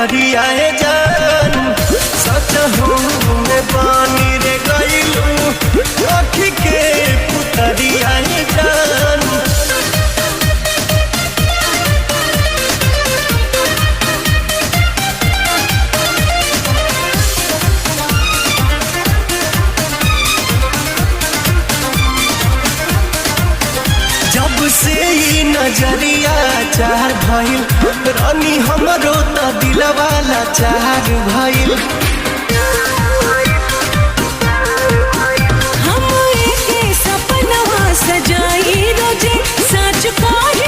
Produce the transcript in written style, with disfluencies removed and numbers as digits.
करिया जान सच में पानी रे गइलू आँखी के पुतरिया जान। जब से ही नजरिया चार भइल रानी हमरो त दिलवाला चार भइल। हम एके सपनवा सजाई रोजे सच कही